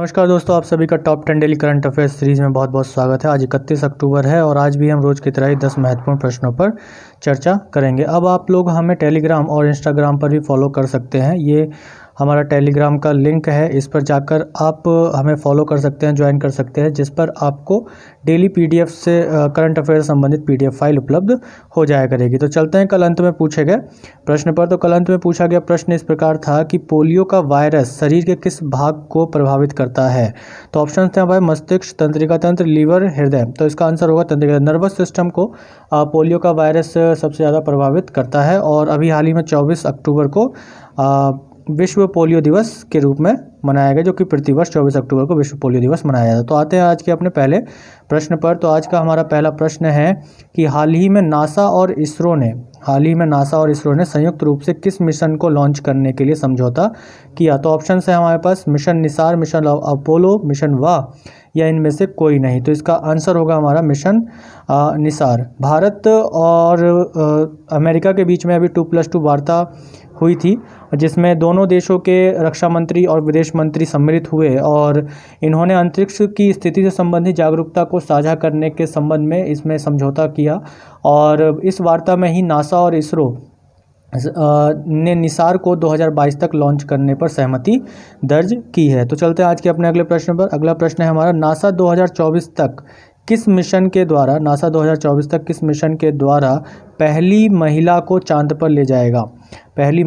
नमस्कार दोस्तों, आप सभी का top 10 daily current affairs series में बहुत बहुत स्वागत है। आज 31 अक्टूबर है और आज भी हम रोज की तरह ही 10 महत्वपूर्ण प्रश्नों पर चर्चा करेंगे। अब आप लोग हमें टेलीग्राम और इंस्टाग्राम पर भी फॉलो कर सकते हैं। ये हमारा टेलीग्राम का लिंक है, इस पर जाकर आप हमें फॉलो कर सकते हैं, ज्वाइन कर सकते हैं, जिस पर आपको डेली पीडीएफ से करंट अफेयर संबंधित पीडीएफ फाइल उपलब्ध हो जाया करेगी। तो चलते हैं कल अंत में पूछे गए प्रश्न पर। तो कल अंत में पूछा गया प्रश्न इस प्रकार था कि पोलियो का वायरस शरीर के किस भाग को प्रभावित करता है। तो ऑप्शन थे हमारे मस्तिष्क, तंत्रिका तंत्र, लीवर, हृदय। तो इसका आंसर होगा तंत्रिका नर्वस सिस्टम को पोलियो का वायरस सबसे ज़्यादा प्रभावित करता है। और अभी हाल ही में 24 अक्टूबर को विश्व पोलियो दिवस के रूप में मनाया गया, जो कि प्रतिवर्ष 24 अक्टूबर को विश्व पोलियो दिवस मनाया जाता है। तो आते हैं आज के अपने पहले प्रश्न पर। तो आज का हमारा पहला प्रश्न है कि हाल ही में नासा और इसरो ने संयुक्त रूप से किस मिशन को लॉन्च करने के लिए समझौता किया। तो ऑप्शन है हमारे पास mission NISAR, mission Apollo, mission वाह या इनमें से कोई नहीं। तो इसका आंसर होगा हमारा मिशन निसार। भारत और अमेरिका के बीच में अभी 2+2 वार्ता हुई थी, जिसमें दोनों देशों के रक्षा मंत्री और विदेश मंत्री सम्मिलित हुए और इन्होंने अंतरिक्ष की स्थिति से संबंधित जागरूकता को साझा करने के संबंध में इसमें समझौता किया। और इस वार्ता में ही नासा और इसरो ने निसार को 2022 तक लॉन्च करने पर सहमति दर्ज की है। तो चलते हैं आज के अपने अगले प्रश्न पर। अगला प्रश्न है हमारा नासा 2024 तक किस मिशन के द्वारा पहली महिला को चांद पर ले जाएगा। पहली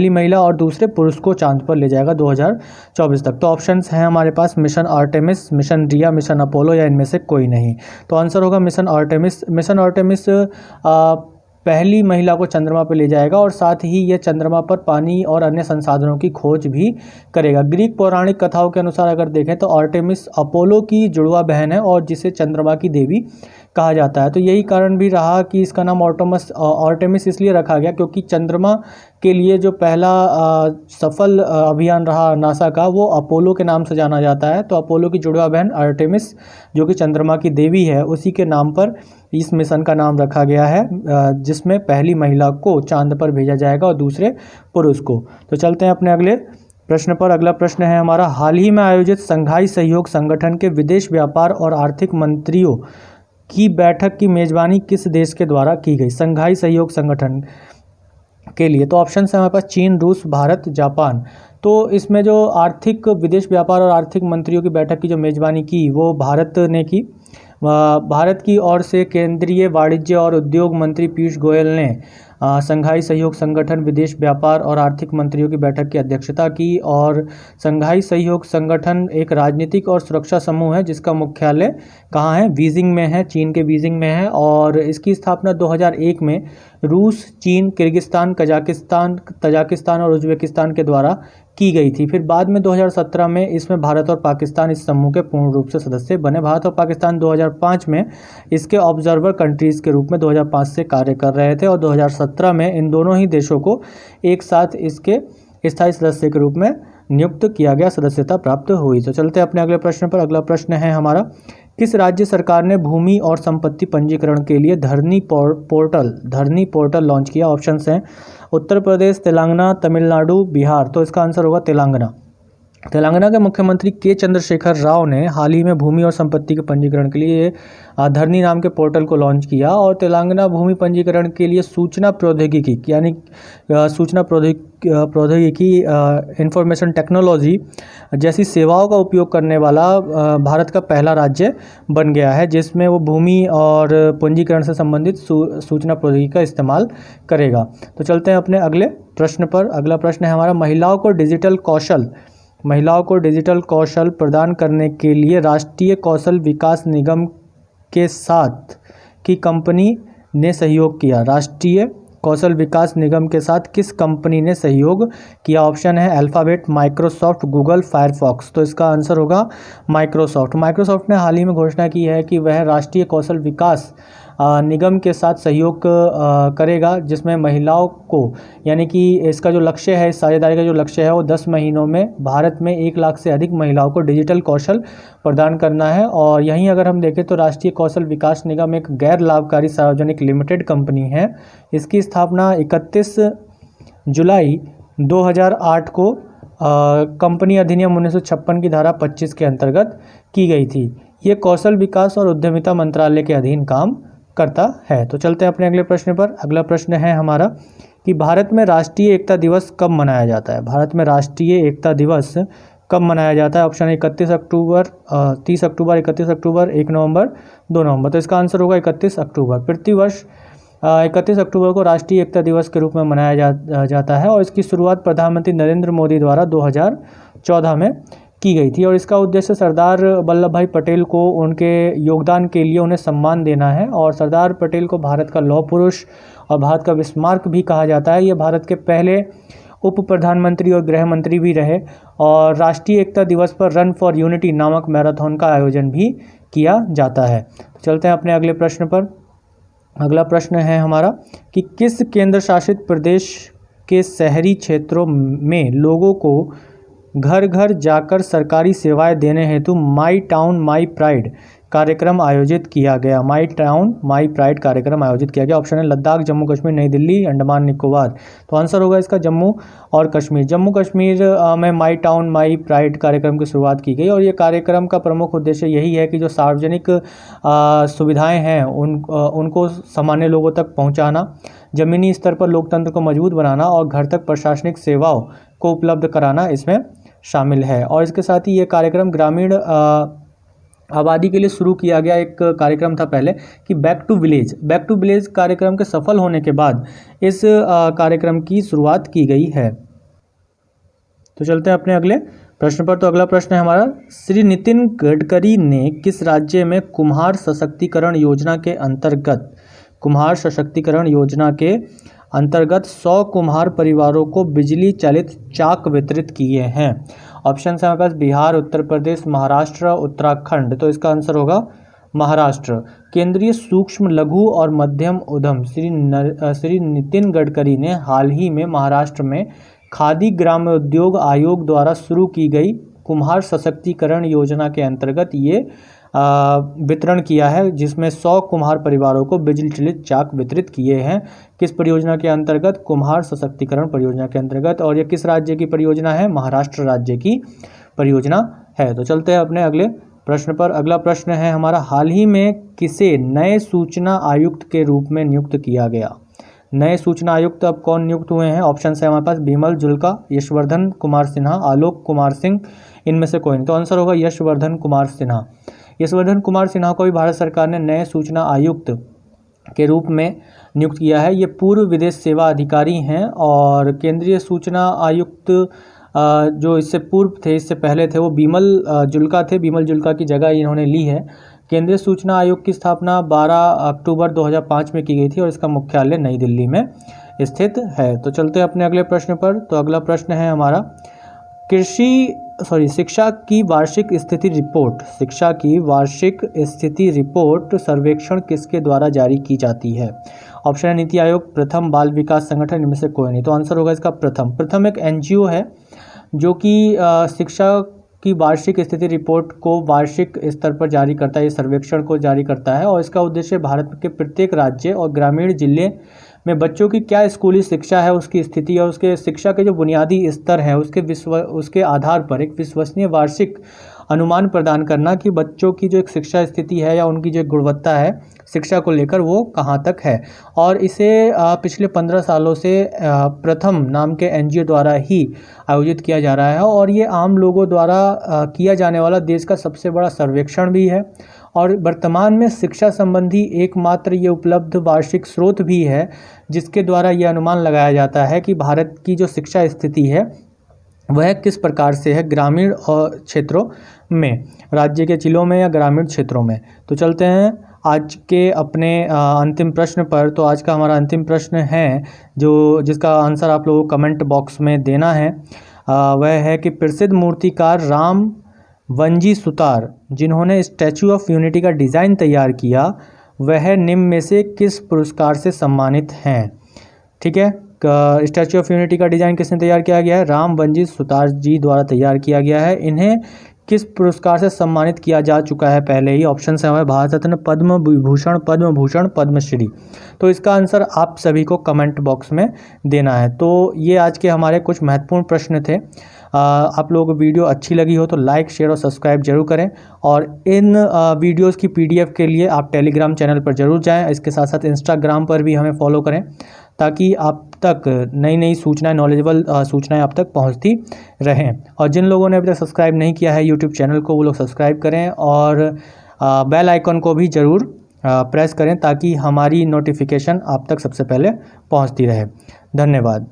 महिला और दूसरे पुरुष को चांद पर ले जाएगा 2024 तक। तो ऑप्शंस हैं हमारे पास मिशन आर्टेमिस, मिशन रिया, मिशन अपोलो या इनमें से कोई नहीं। तो आंसर होगा मिशन आर्टेमिस। मिशन आर्टेमिस पहली महिला को चंद्रमा पर ले जाएगा और साथ ही यह चंद्रमा पर पानी और अन्य संसाधनों की खोज भी करेगा। ग्रीक पौराणिक कथाओं के अनुसार अगर देखें तो आर्टेमिस अपोलो की जुड़वा बहन है और जिसे चंद्रमा की देवी कहा जाता है। तो यही कारण भी रहा कि इसका नाम आर्टेमिस इसलिए रखा गया क्योंकि चंद्रमा के लिए जो पहला सफल अभियान रहा नासा का, वो अपोलो के नाम से जाना जाता है। तो अपोलो की जुड़वा बहन आर्टेमिस, जो कि चंद्रमा की देवी है, उसी के नाम पर इस मिशन का नाम रखा गया है, जिसमें पहली महिला को चांद पर भेजा जाएगा और दूसरे पुरुष को। तो चलते हैं अपने अगले प्रश्न पर। अगला प्रश्न है हमारा हाल ही में आयोजित संघाई सहयोग संगठन के विदेश व्यापार और आर्थिक मंत्रियों की बैठक की मेजबानी किस देश के द्वारा की गई। संघाई सहयोग संगठन के लिए तो ऑप्शन है हमारे पास चीन, रूस, भारत, जापान। तो इसमें जो आर्थिक विदेश व्यापार और आर्थिक मंत्रियों की बैठक की जो मेजबानी की वो भारत ने की। भारत की ओर से केंद्रीय वाणिज्य और उद्योग मंत्री पीयूष गोयल ने संघाई सहयोग संगठन विदेश व्यापार और आर्थिक मंत्रियों की बैठक की अध्यक्षता की। और संघाई सहयोग संगठन एक राजनीतिक और सुरक्षा समूह है जिसका मुख्यालय कहाँ है, बीजिंग में है, चीन के बीजिंग में है। और इसकी स्थापना 2001 में रूस, चीन, किर्गिस्तान, तजाकिस्तान और उज्बेकिस्तान के द्वारा की गई थी। फिर बाद में 2017 में इसमें भारत और पाकिस्तान इस समूह के पूर्ण रूप से सदस्य बने। भारत और पाकिस्तान 2005 में इसके ऑब्जर्वर कंट्रीज़ के रूप में 2005 से कार्य कर रहे थे और 2017 में इन दोनों ही देशों को एक साथ इसके स्थायी सदस्य के रूप में नियुक्त किया गया, सदस्यता प्राप्त हुई। तो चलते हैं अपने अगले प्रश्न पर। अगला प्रश्न है हमारा किस राज्य सरकार ने भूमि और संपत्ति पंजीकरण के लिए धरनी पोर्टल लॉन्च किया। ऑप्शंस हैं उत्तर प्रदेश, तेलंगाना, तमिलनाडु, बिहार। तो इसका आंसर होगा तेलंगाना के मुख्यमंत्री के चंद्रशेखर राव ने हाल ही में भूमि और संपत्ति के पंजीकरण के लिए धरनी नाम के पोर्टल को लॉन्च किया। और तेलंगाना भूमि पंजीकरण के लिए सूचना प्रौद्योगिकी इंफॉर्मेशन टेक्नोलॉजी जैसी सेवाओं का उपयोग करने वाला भारत का पहला राज्य बन गया है, जिसमें वो भूमि और पंजीकरण से संबंधित सूचना प्रौद्योगिकी का इस्तेमाल करेगा। तो चलते हैं अपने अगले प्रश्न पर। अगला प्रश्न है हमारा महिलाओं को डिजिटल कौशल प्रदान करने के लिए राष्ट्रीय कौशल विकास निगम के साथ की कंपनी ने सहयोग किया। राष्ट्रीय कौशल विकास निगम के साथ किस कंपनी ने सहयोग किया। ऑप्शन है अल्फाबेट, माइक्रोसॉफ्ट, गूगल, फायरफॉक्स। तो इसका आंसर होगा माइक्रोसॉफ्ट ने हाल ही में घोषणा की है कि वह राष्ट्रीय कौशल विकास निगम के साथ सहयोग करेगा, जिसमें महिलाओं को, यानी कि इसका जो लक्ष्य है, इस साझेदारी का जो लक्ष्य है वो 10 महीनों में भारत में 1 लाख से अधिक महिलाओं को डिजिटल कौशल प्रदान करना है। और यहीं अगर हम देखें तो राष्ट्रीय कौशल विकास निगम एक गैर लाभकारी सार्वजनिक लिमिटेड कंपनी है। इसकी स्थापना 31 जुलाई 2008 को कंपनी अधिनियम 1956 की धारा 25 के अंतर्गत की गई थी। ये कौशल विकास और उद्यमिता मंत्रालय के अधीन काम करता है। तो चलते हैं अपने अगले प्रश्न पर। अगला प्रश्न है हमारा कि भारत में राष्ट्रीय एकता दिवस कब मनाया जाता है। भारत में राष्ट्रीय एकता दिवस कब मनाया जाता है। ऑप्शन 31 अक्टूबर, 30 अक्टूबर, 31 अक्टूबर, 1 नवंबर, 2 नवंबर। तो इसका आंसर होगा 31 अक्टूबर। प्रतिवर्ष 31 अक्टूबर को राष्ट्रीय एकता दिवस के रूप में मनाया जाता है और इसकी शुरुआत प्रधानमंत्री नरेंद्र मोदी द्वारा 2014 में की गई थी और इसका उद्देश्य सरदार वल्लभ भाई पटेल को उनके योगदान के लिए उन्हें सम्मान देना है। और सरदार पटेल को भारत का लौह पुरुष और भारत का विस्मार्क भी कहा जाता है। ये भारत के पहले उप प्रधानमंत्री और गृह मंत्री भी रहे और राष्ट्रीय एकता दिवस पर रन फॉर यूनिटी नामक मैराथन का आयोजन भी किया जाता है। तो चलते हैं अपने अगले प्रश्न पर। अगला प्रश्न है हमारा कि किस केंद्र शासित प्रदेश के शहरी क्षेत्रों में लोगों को घर घर जाकर सरकारी सेवाएं देने हेतु माई टाउन माई प्राइड कार्यक्रम आयोजित किया गया। माई टाउन माई प्राइड कार्यक्रम आयोजित किया गया। ऑप्शन है लद्दाख, जम्मू कश्मीर, नई दिल्ली, अंडमान निकोबार। तो आंसर होगा इसका जम्मू और कश्मीर। जम्मू कश्मीर में माई टाउन माई प्राइड कार्यक्रम की शुरुआत की गई और ये कार्यक्रम का प्रमुख उद्देश्य यही है कि जो सार्वजनिक सुविधाएं हैं उनको सामान्य लोगों तक पहुंचाना, ज़मीनी स्तर पर लोकतंत्र को मजबूत बनाना और घर तक प्रशासनिक सेवाओं को उपलब्ध कराना इसमें शामिल है। और इसके साथ ही ये कार्यक्रम ग्रामीण आबादी के लिए शुरू किया गया एक कार्यक्रम था पहले कि बैक टू विलेज कार्यक्रम के सफल होने के बाद इस कार्यक्रम की शुरुआत की गई है। तो चलते हैं अपने अगले प्रश्न पर। तो अगला प्रश्न है हमारा, श्री नितिन गडकरी ने किस राज्य में कुम्हार सशक्तिकरण योजना के अंतर्गत 100 कुम्हार परिवारों को बिजली चालित चाक वितरित किए हैं। ऑप्शन है हमारे पास बिहार, उत्तर प्रदेश, महाराष्ट्र, उत्तराखंड। तो इसका आंसर होगा महाराष्ट्र। केंद्रीय सूक्ष्म लघु और मध्यम उद्यम श्री नितिन गडकरी ने हाल ही में महाराष्ट्र में खादी ग्राम्य उद्योग आयोग द्वारा शुरू की गई कुम्हार सशक्तिकरण योजना के अंतर्गत ये वितरण किया है, जिसमें 100 कुम्हार परिवारों को बिजली चालित चाक वितरित किए हैं। किस परियोजना के अंतर्गत? कुम्हार सशक्तिकरण परियोजना के अंतर्गत। और यह किस राज्य की परियोजना है? महाराष्ट्र राज्य की परियोजना है। तो चलते हैं अपने अगले प्रश्न पर। अगला प्रश्न है हमारा, हाल ही में किसे नए सूचना आयुक्त के रूप में नियुक्त किया गया? नए सूचना आयुक्त अब कौन नियुक्त हुए हैं? ऑप्शन है हमारे पास बिमल जुल्का, यशवर्धन कुमार सिन्हा, आलोक कुमार सिंह, इनमें से कोई नहीं। तो आंसर होगा यशवर्धन कुमार सिन्हा। यशवर्धन कुमार सिन्हा को भी भारत सरकार ने नए सूचना आयुक्त के रूप में नियुक्त किया है। ये पूर्व विदेश सेवा अधिकारी हैं और केंद्रीय सूचना आयुक्त जो इससे पूर्व थे, इससे पहले थे, वो बिमल जुल्का थे। बिमल जुल्का की जगह इन्होंने ली है। केंद्रीय सूचना आयोग की स्थापना 12 अक्टूबर 2005 में की गई थी और इसका मुख्यालय नई दिल्ली में स्थित है। तो चलते हैं अपने अगले प्रश्न पर। तो अगला प्रश्न है हमारा, शिक्षा की वार्षिक स्थिति रिपोर्ट सर्वेक्षण किसके द्वारा जारी की जाती है? ऑप्शन है नीति आयोग, प्रथम, बाल विकास संगठन, इनमें से कोई नहीं। तो आंसर होगा इसका प्रथम एक एनजीओ है जो कि शिक्षा की वार्षिक स्थिति रिपोर्ट को वार्षिक स्तर पर जारी करता है, ये सर्वेक्षण को जारी करता है और इसका उद्देश्य भारत के प्रत्येक राज्य और ग्रामीण जिले में बच्चों की क्या स्कूली शिक्षा है, उसकी स्थिति और उसके शिक्षा के जो बुनियादी स्तर हैं उसके आधार पर एक विश्वसनीय वार्षिक अनुमान प्रदान करना कि बच्चों की जो एक शिक्षा स्थिति है या उनकी जो गुणवत्ता है शिक्षा को लेकर वो कहाँ तक है। और इसे पिछले 15 सालों से प्रथम नाम के एनजीओ द्वारा ही आयोजित किया जा रहा है और ये आम लोगों द्वारा किया जाने वाला देश का सबसे बड़ा सर्वेक्षण भी है और वर्तमान में शिक्षा संबंधी एकमात्र ये उपलब्ध वार्षिक स्रोत भी है जिसके द्वारा ये अनुमान लगाया जाता है कि भारत की जो शिक्षा स्थिति है वह किस प्रकार से है ग्रामीण और क्षेत्रों में, राज्य के जिलों में या ग्रामीण क्षेत्रों में। तो चलते हैं आज के अपने अंतिम प्रश्न पर। तो आज का हमारा अंतिम प्रश्न है जिसका आंसर आप लोगों को कमेंट बॉक्स में देना है। वह है कि प्रसिद्ध मूर्तिकार राम वंजी सुतार जिन्होंने स्टैचू ऑफ यूनिटी का डिज़ाइन तैयार किया वह निम्न में से किस पुरस्कार से सम्मानित हैं? ठीक है, स्टैचू ऑफ यूनिटी का डिज़ाइन किसने तैयार किया गया है? राम वंजी सुतार जी द्वारा तैयार किया गया है। इन्हें किस पुरस्कार से सम्मानित किया जा चुका है पहले ही? ऑप्शन है हमारे भारत रत्न, पद्म विभूषण, पद्म भूषण, पद्मश्री। तो इसका आंसर आप सभी को कमेंट बॉक्स में देना है। तो ये आज के हमारे कुछ महत्वपूर्ण प्रश्न थे। आप लोगों को वीडियो अच्छी लगी हो तो लाइक, शेयर और सब्सक्राइब जरूर करें, और इन वीडियोस की PDF के लिए आप टेलीग्राम चैनल पर जरूर जाएं। इसके साथ साथ इंस्टाग्राम पर भी हमें फॉलो करें, ताकि आप तक नई नई सूचनाएं, नॉलेजेबल सूचनाएं आप तक पहुंचती रहें। और जिन लोगों ने अभी तक सब्सक्राइब नहीं किया है यूट्यूब चैनल को, वो लोग सब्सक्राइब करें, और बेल आइकन को भी ज़रूर प्रेस करें, ताकि हमारी नोटिफिकेशन आप तक सबसे पहले पहुंचती रहे। धन्यवाद।